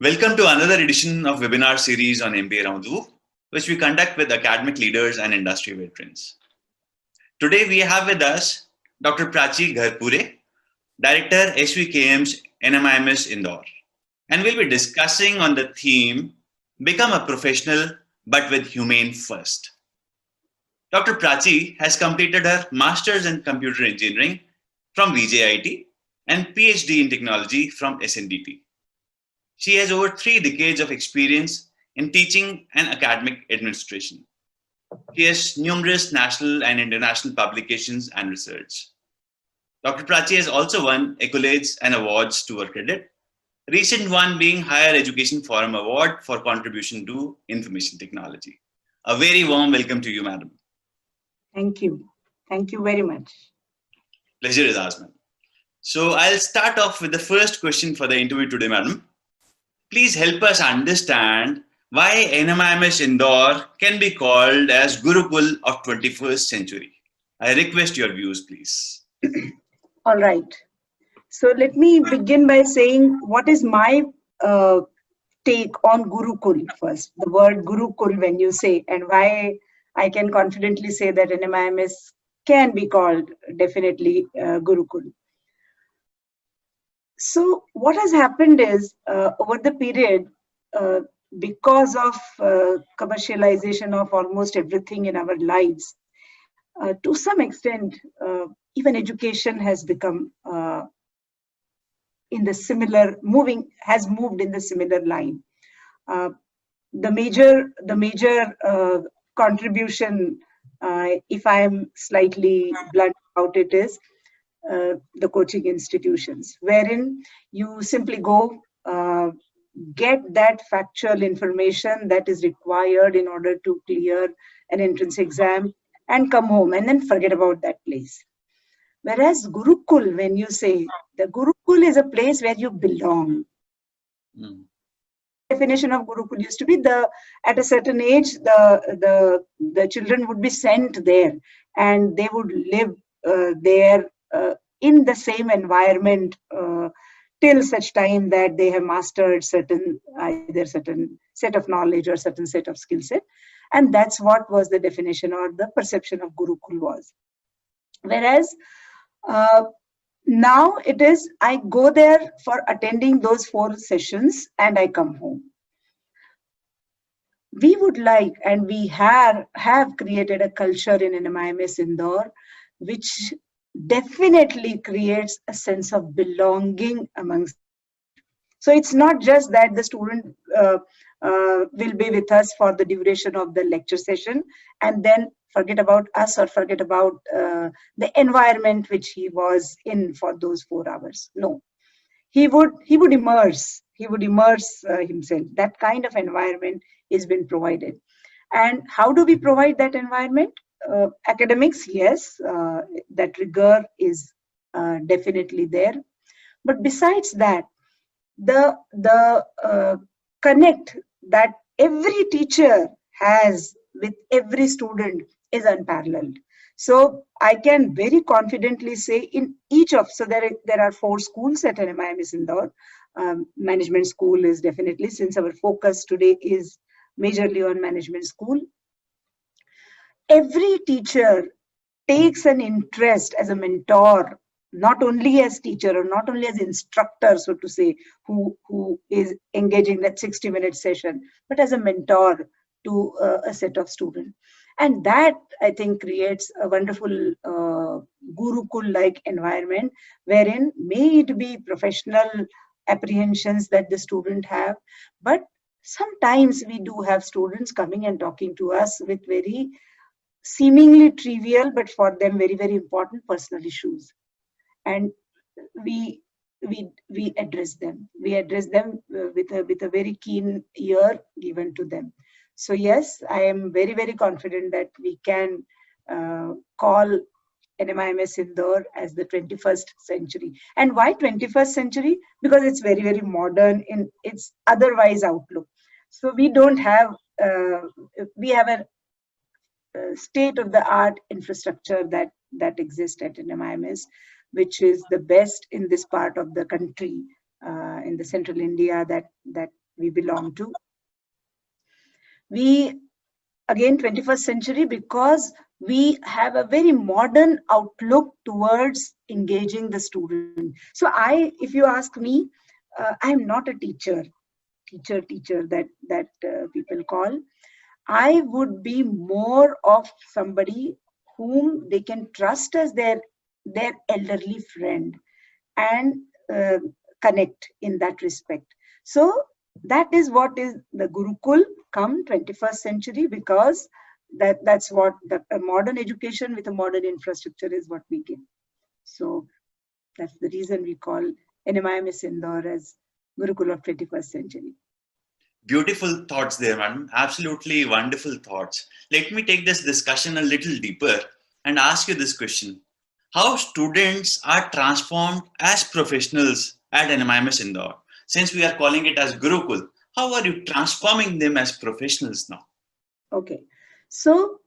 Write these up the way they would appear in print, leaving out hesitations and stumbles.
Welcome to another edition of webinar series on MBA Rendezvous, which we conduct with academic leaders and industry veterans. Today we have with us Dr. Prachi Gharpure, Director SVKM's NMIMS Indore, and we'll be discussing on the theme, Become a Professional but with Humane First. Dr. Prachi has completed her Master's in Computer Engineering from VJIT and PhD in Technology from SNDT. She has over 3 decades of experience in teaching and academic administration. She has numerous national and international publications and research. Dr. Prachi has also won accolades and awards to her credit, recent one being Higher Education Forum Award for contribution to information technology. A very warm welcome to you, madam. Thank you. Thank you very much. Pleasure is ours, ma'am. So I'll start off with the first question for the interview today, madam. Please help us understand why NMIMS Indore can be called as Gurukul of 21st century. I request your views, please. All right. So let me begin by saying what is my take on Gurukul first. The word Gurukul when you say, and why I can confidently say that NMIMS can be called definitely Gurukul. So what has happened is over the period, because of commercialization of almost everything in our lives, to some extent, even education has become in the similar moved in the similar line. The major contribution, if I am slightly blunt about it, is the coaching institutions, wherein you simply go get that factual information that is required in order to clear an entrance exam and come home and then forget about that place. Whereas Gurukul, when you say, the Gurukul is a place where you belong. Definition of Gurukul used to be at a certain age the children would be sent there and they would live there in the same environment till such time that they have mastered either certain set of knowledge or certain set of skill set, and that's what was the definition or the perception of Gurukul was. Whereas now it is, I go there for attending those 4 sessions and I come home. We would like, and we have created a culture in NMIMS Indore which definitely creates a sense of belonging amongst. So it's not just that the student will be with us for the duration of the lecture session and then forget about us or forget about the environment which he was in for those 4 hours. No, he would immerse himself. That kind of environment is been provided. And how do we provide that environment? Academics, yes, that rigor is definitely there. But besides that, the connect that every teacher has with every student is unparalleled. So I can very confidently say in each of, so there are 4 schools at NMIMS Indore. Management school is definitely, since our focus today is majorly on management school. Every teacher takes an interest as a mentor, not only as teacher or not only as instructor, so to say, who is engaging that 60-minute session, but as a mentor to a set of students. And that, I think, creates a wonderful Gurukul-like environment, wherein may it be professional apprehensions that the student have, but sometimes we do have students coming and talking to us with very seemingly trivial, but for them very, very important personal issues. And we address them. We address them with a very keen ear given to them. So yes, I am very, very confident that we can call NMIMS Indore as the 21st century. And why 21st century? Because it's very, very modern in its otherwise outlook. So we don't have, we have a state-of-the-art infrastructure that exists at NMIMS, which is the best in this part of the country, in the central India, that we belong to. We, again, 21st century, because we have a very modern outlook towards engaging the student. So if you ask me, I'm not a teacher that people call. I would be more of somebody whom they can trust as their elderly friend, and connect in that respect. So that is what is the Gurukul come 21st century, because that's what a modern education with a modern infrastructure is what we give. So that's the reason we call NMIMS Indore as Gurukul of 21st century. Beautiful thoughts there, madam. Absolutely wonderful thoughts. Let me take this discussion a little deeper and ask you this question. How students are transformed as professionals at NMIMS Indore? Since we are calling it as Gurukul, how are you transforming them as professionals now? Okay. So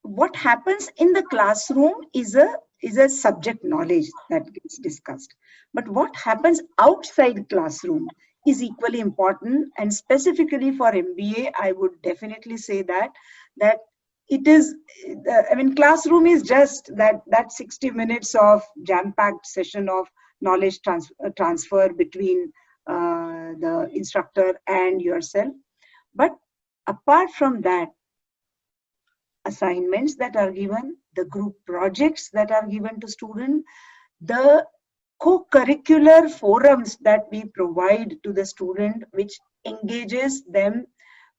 what happens in the classroom is a subject knowledge that gets discussed. But what happens outside classroom is equally important, and specifically for MBA, I would definitely say that it is, I mean, classroom is just that 60 minutes of jam-packed session of knowledge transfer between the instructor and yourself. But apart from that, assignments that are given, the group projects that are given to students, the co-curricular forums that we provide to the student, which engages them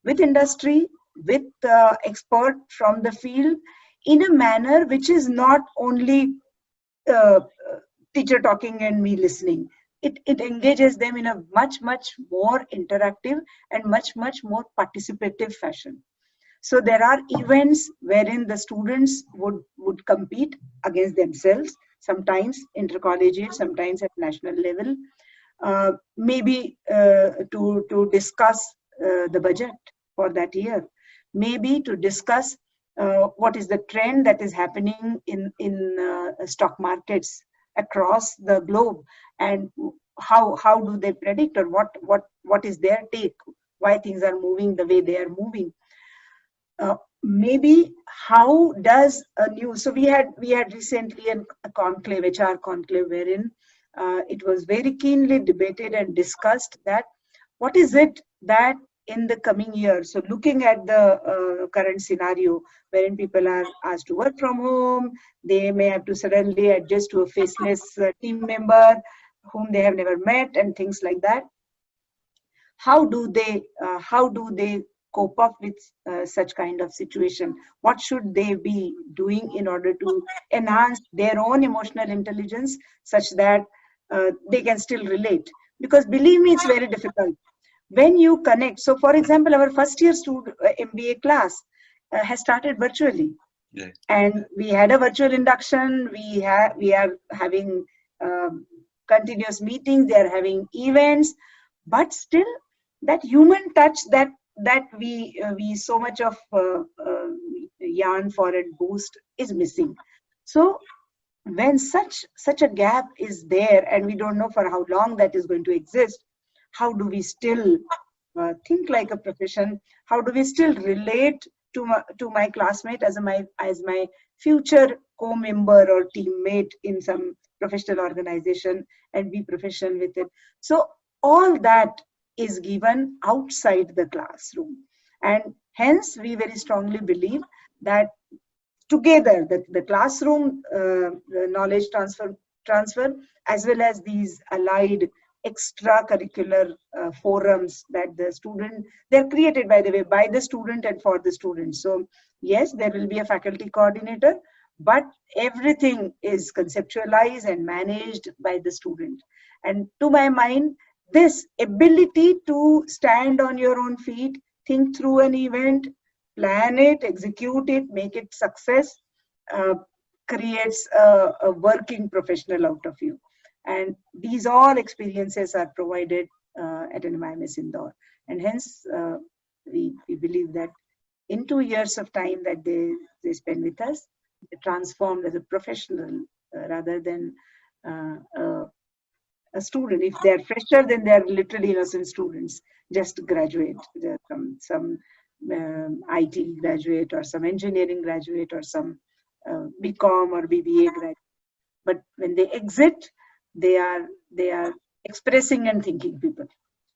with industry, with expert from the field, in a manner which is not only teacher talking and me listening. It engages them in a much more interactive and much more participative fashion. So there are events wherein the students would compete against themselves, sometimes intercollegiate, sometimes at national level, maybe to discuss the budget for that year, maybe to discuss what is the trend that is happening in stock markets across the globe, and how do they predict, or what is their take, why things are moving the way they are moving. Maybe how does a new, so we had recently a conclave, HR conclave, wherein it was very keenly debated and discussed that what is it that in the coming year, so looking at the current scenario wherein people are asked to work from home, they may have to suddenly adjust to a faceless team member whom they have never met and things like that. How do they cope up with such kind of situation? What should they be doing in order to enhance their own emotional intelligence such that they can still relate? Because believe me, it's very difficult when you connect. So for example, our first year student MBA class has started virtually. Right. And we had a virtual induction. We are having continuous meetings, they are having events, but still that human touch that we so much of yarn for and boost is missing. So when such a gap is there, and we don't know for how long that is going to exist, how do we still think like a profession? How do we still relate to my classmate as my future co-member or teammate in some professional organization, and be professional with it? So all that is given outside the classroom, and hence we very strongly believe that together the classroom the knowledge transfer as well as these allied extracurricular forums that the student, they're created, by the way, by the student and for the student. So yes, there will be a faculty coordinator, but everything is conceptualized and managed by the student. And to my mind, this ability to stand on your own feet, think through an event, plan it, execute it, make it success, creates a working professional out of you. And these all experiences are provided at NMIMS Indore. And hence, we believe that in 2 years of time that they spend with us, they transformed as a professional rather than a student. If they're fresher, then they're literally innocent students, just graduate, some IT graduate or some engineering graduate or some BCom or BBA graduate. But when they exit, they are expressing and thinking people,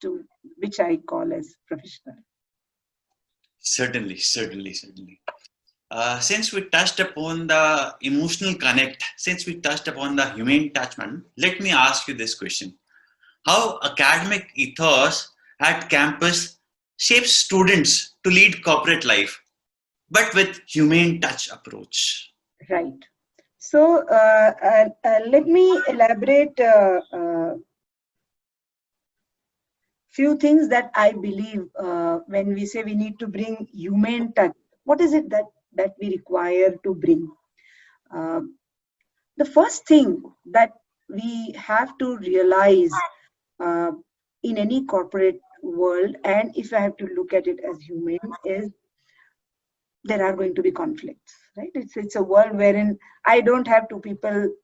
to which I call as professional. Certainly, certainly, certainly. Since we touched upon the emotional connect, since we touched upon the humane attachment, let me ask you this question. How academic ethos at campus shapes students to lead corporate life, but with humane touch approach? Right. So let me elaborate few things that I believe when we say we need to bring humane touch. What is it that we require to bring? The first thing that we have to realize uh, in any corporate world, and if I have to look at it as humane, is there are going to be conflicts, right? It's a world wherein I don't have two people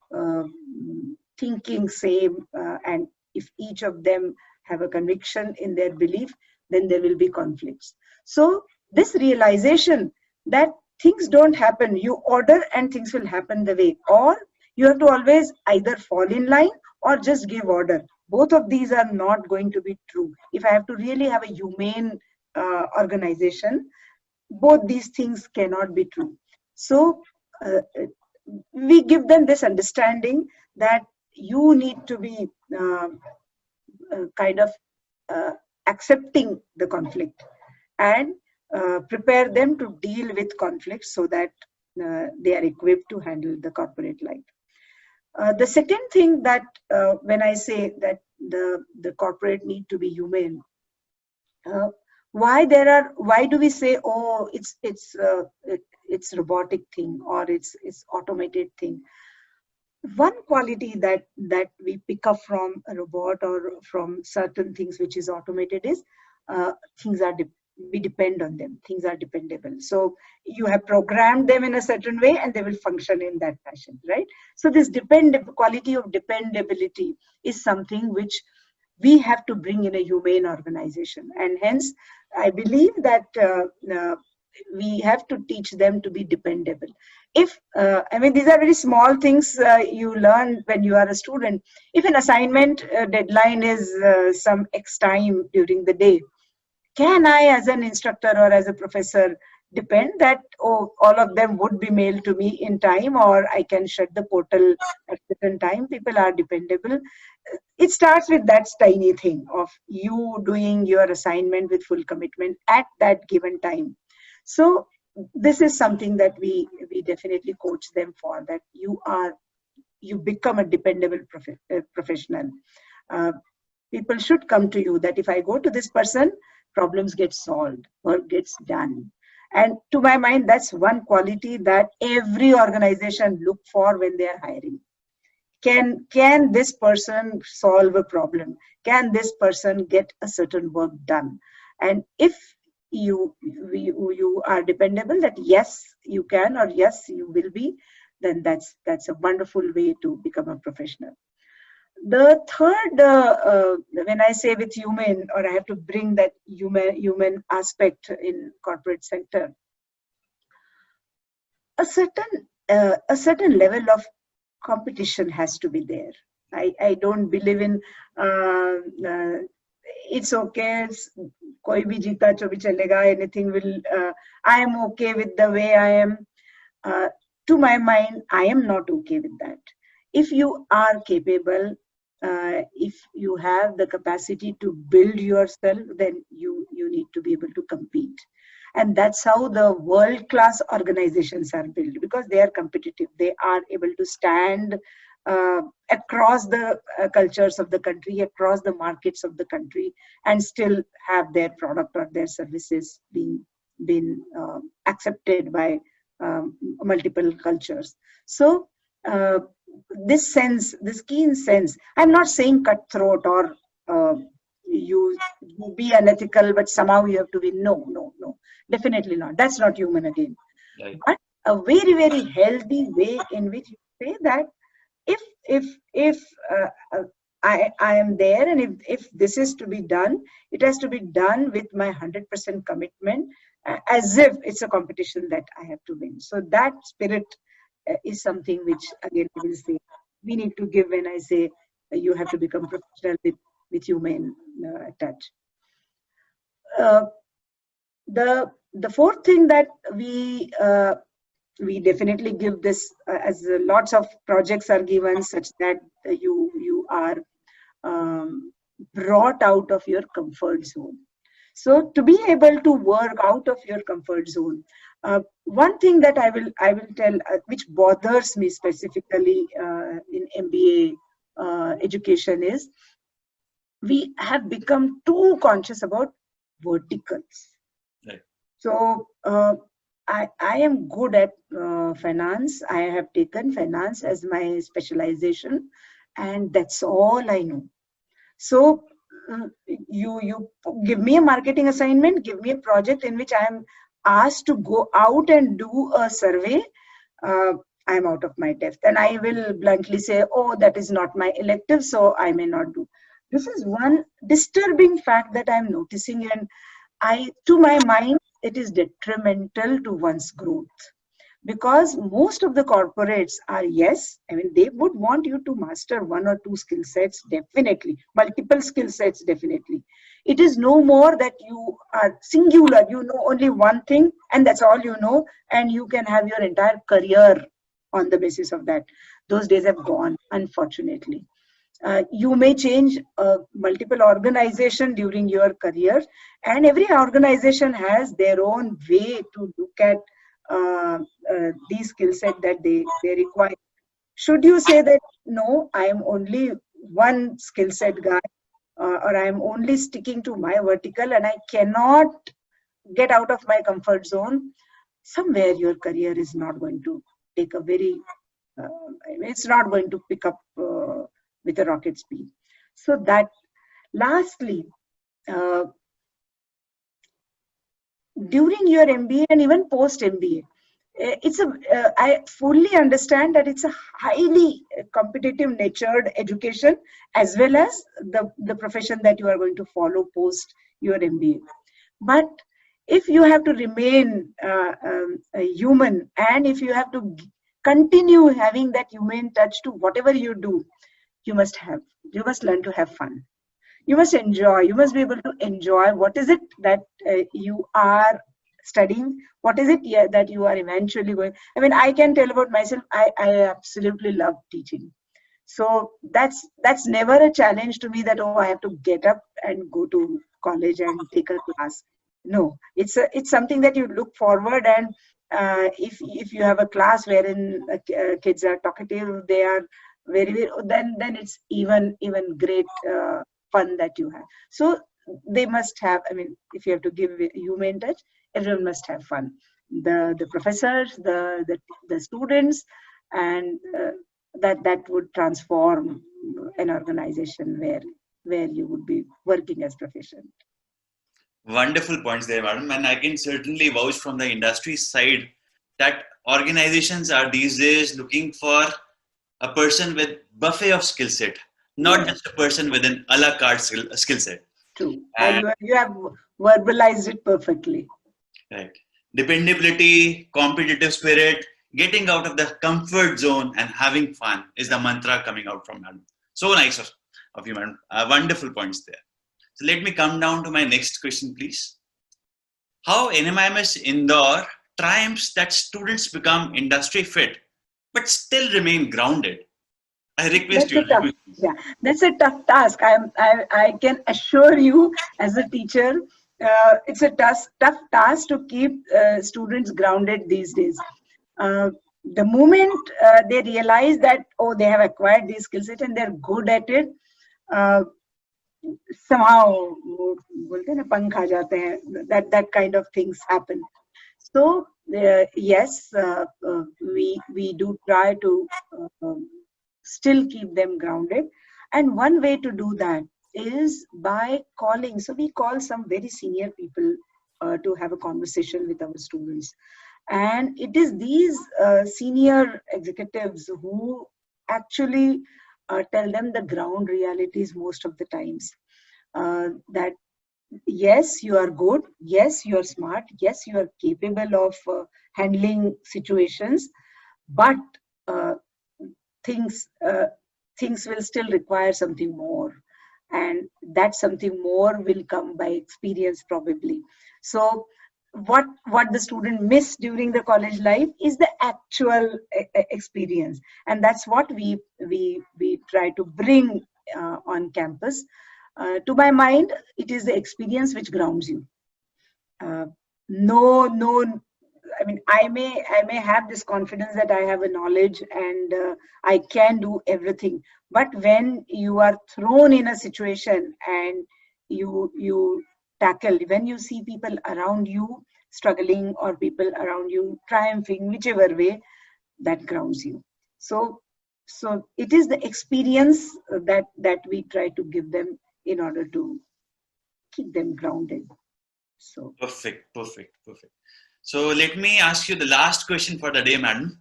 thinking same, and if each of them have a conviction in their belief, then there will be conflicts. So this realization that things don't happen, you order and things will happen the way, or you have to always either fall in line or just give order. Both of these are not going to be true. If I have to really have a humane organization, both these things cannot be true. So we give them this understanding that you need to be kind of accepting the conflict and prepare them to deal with conflicts so that they are equipped to handle the corporate life. The second thing that when I say that the corporate need to be humane, why do we say, oh, it's robotic thing or it's automated thing? One quality that we pick up from a robot or from certain things which is automated is things are we depend on them. Things are dependable. So you have programmed them in a certain way and they will function in that fashion, right? So this quality of dependability is something which we have to bring in a humane organization, and hence I believe that we have to teach them to be dependable. If I mean, these are very small things you learn when you are a student. If an assignment deadline is some X time during the day, can I, as an instructor or as a professor, depend that, oh, all of them would be mailed to me in time, or I can shut the portal at certain time? People are dependable. It starts with that tiny thing of you doing your assignment with full commitment at that given time. So this is something that we definitely coach them for, that you become a dependable professional. People should come to you that if I go to this person, problems get solved or gets done. And to my mind, that's one quality that every organization look for when they are hiring. Can this person solve a problem? Can this person get a certain work done? And if you are dependable, that yes you can or yes you will be, then that's a wonderful way to become a professional. The third, when I say with human, or I have to bring that human aspect in corporate sector, a certain level of competition has to be there. I don't believe in it's okay, koi bhi jeeta cho bhi chalega, anything will, I am okay with the way I am. To my mind, I am not okay with that. If you are capable, if you have the capacity to build yourself, then you need to be able to compete. And that's how the world-class organizations are built, because they are competitive. They are able to stand across the cultures of the country, across the markets of the country, and still have their product or their services being accepted by multiple cultures. So this keen sense, I'm not saying cutthroat or you be unethical, but somehow you have to be, no, definitely not. That's not human again. Right. But a very, very healthy way in which you say that if I am there, and if this is to be done, it has to be done with my 100% commitment, as if it's a competition that I have to win. So that spirit is something which, again, I will say we need to give when I say you have to become professional with humane touch. The fourth thing that we definitely give this, as lots of projects are given, such that you are brought out of your comfort zone. So to be able to work out of your comfort zone, one thing that I will tell, which bothers me specifically in MBA education, is we have become too conscious about verticals. Right. So I am good at finance. I have taken finance as my specialization, and that's all I know. So you give me a marketing assignment, give me a project in which I am asked to go out and do a survey. I am out of my depth, and I will bluntly say, oh, that is not my elective, so I may not do. This is one disturbing fact that I am noticing, and to my mind, it is detrimental to one's growth. Because most of the corporates are, yes, I mean, they would want you to master one or two skill sets, definitely, multiple skill sets, definitely. It is no more that you are singular, you know only one thing, and that's all you know, and you can have your entire career on the basis of that. Those days have gone, unfortunately. You may change multiple organization during your career, and every organization has their own way to look at these skill set that they require. Should you say that, no, I am only one skill set guy, or I am only sticking to my vertical and I cannot get out of my comfort zone, somewhere your career is not going to take a very, it's not going to pick up with a rocket speed. So that, lastly, during your MBA and even post MBA, I fully understand that it's a highly competitive natured education, as well as the profession that you are going to follow post your MBA. But if you have to remain a human, and if you have to continue having that humane touch to whatever you do, you must learn to have fun. You must enjoy. You must be able to enjoy what is it that you are studying. What is it that you are eventually going. I mean, I can tell about myself. I absolutely love teaching. So that's never a challenge to me that, oh, I have to get up and go to college and take a class. No, it's something that you look forward, and if you have a class wherein kids are talkative, they are very, then it's even great fun that you have. So they must have, I mean, if you have to give humane touch, everyone must have fun. The professors, the students, and that would transform an organization where you would be working as proficient. Wonderful points there, madam. And I can certainly vouch from the industry side that organizations are these days looking for a person with buffet of skill set, not just a person with an a la carte skill set. True. And you have verbalized it perfectly. Right. Dependability, competitive spirit, getting out of the comfort zone and having fun is the mantra coming out from madam. So nice of you, madam. Wonderful points there. So let me come down to my next question, please. How NMIMS Indore triumphs that students become industry fit, but still remain grounded? I request you. That's a tough task. I can assure you, as a teacher, it's a tough task to keep students grounded these days. The moment they realize that, oh, they have acquired these skill sets and they're good at it, somehow that kind of things happen. So yes, we do try to still keep them grounded, and one way to do that is by calling. So we call some very senior people to have a conversation with our students, and it is these senior executives who actually tell them the ground realities most of the times. That yes, you are good, yes, you are smart, yes, you are capable of handling situations, but uh, things things will still require something more, and that something more will come by experience probably. So what the student miss during the college life is the actual experience, and that's what we try to bring on campus. To my mind, it is the experience which grounds you. uh, no, I mean, I may have this confidence that I have a knowledge and I can do everything, but when you are thrown in a situation and you tackle, when you see people around you struggling or people around you triumphing, whichever way, that grounds you. So it is the experience that we try to give them in order to keep them grounded. So Perfect, perfect, perfect. So let me ask you the last question for the day, madam.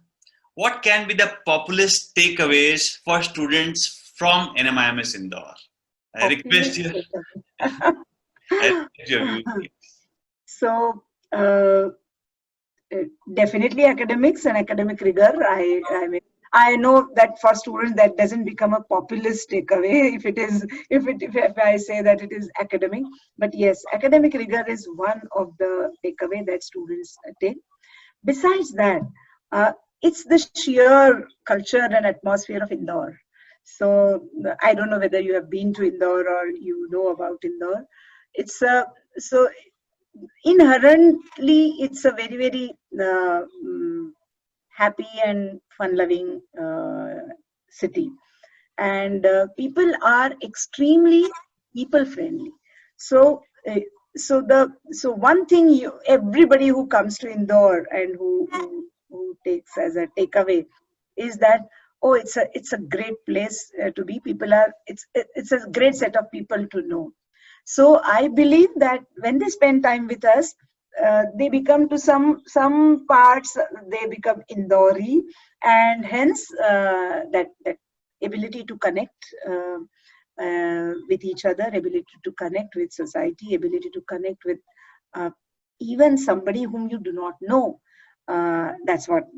What can be the populist takeaways for students from NMIMS Indore? I request populist you. takeaway. I request your views. So uh, definitely academics and academic rigor. I mean, I know that for students that doesn't become a populist takeaway if it is, if I say that it is academic. But yes, academic rigor is one of the takeaway that students take. Besides that, uh, it's the sheer culture and atmosphere of Indore. So I don't know whether you have been to Indore or you know about Indore. It's a so inherently it's a very happy and fun-loving city, and people are extremely people-friendly. So, so one thing everybody who comes to Indore and who takes as a takeaway is that, oh, it's a great place to be. People are it's a great set of people to know. So I believe that when they spend time with us, they become to some parts they become Indori, and hence that ability to connect with each other, ability to connect with society, ability to connect with uh, even somebody whom you do not know. That's what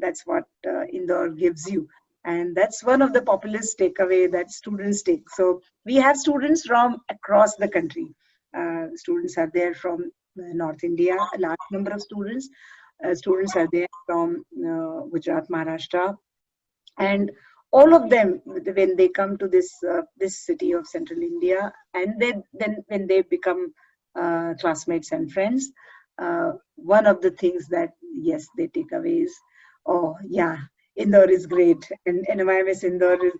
Indore gives you, and that's one of the populist takeaway that students take. So we have students from across the country. Students are there from North India, a large number of students. Students are there from Gujarat, Maharashtra, and all of them, when they come to this city of Central India, and then when they become classmates and friends, one of the things that yes they take away is, oh yeah, Indore is great, and NMIMS Indore is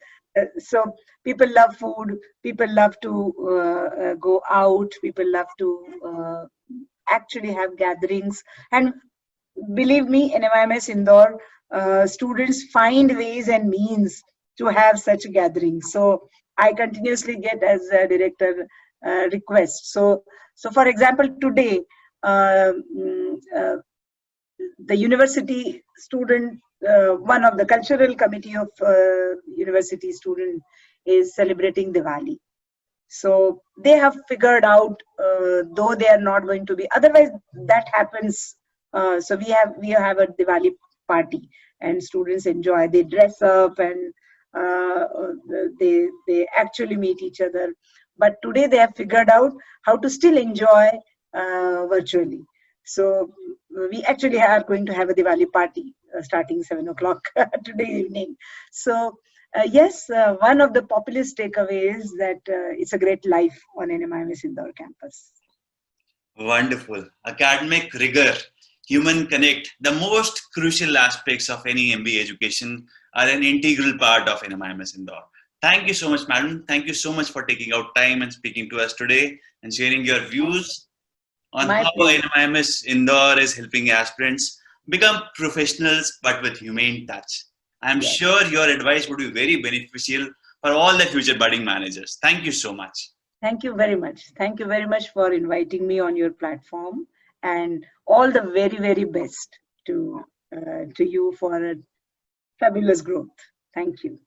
so people love food, people love to go out, people love to actually have gatherings, and believe me, NMIMS Indore students find ways and means to have such gatherings. So I continuously get as a director requests. So for example, today the university student, one of the cultural committee of university student is celebrating Diwali. So they have figured out, though they are not going to be, otherwise that happens. So we have a Diwali party, and students enjoy. They dress up and they actually meet each other. But today they have figured out how to still enjoy virtually. So we actually are going to have a Diwali party starting 7 o'clock today evening. So yes, one of the populist takeaways that it's a great life on NMIMS Indore campus. Wonderful. Academic rigor, human connect, the most crucial aspects of any MBA education are an integral part of NMIMS Indore. Thank you so much, madam. Thank you so much for taking out time and speaking to us today and sharing your views on My how pleasure. NMIMS Indore is helping aspirants become professionals but with humane touch. I'm Yes. sure your advice would be very beneficial for all the future budding managers. Thank you so much. Thank you very much. Thank you very much for inviting me on your platform, and all the very best to you for a fabulous growth. Thank you.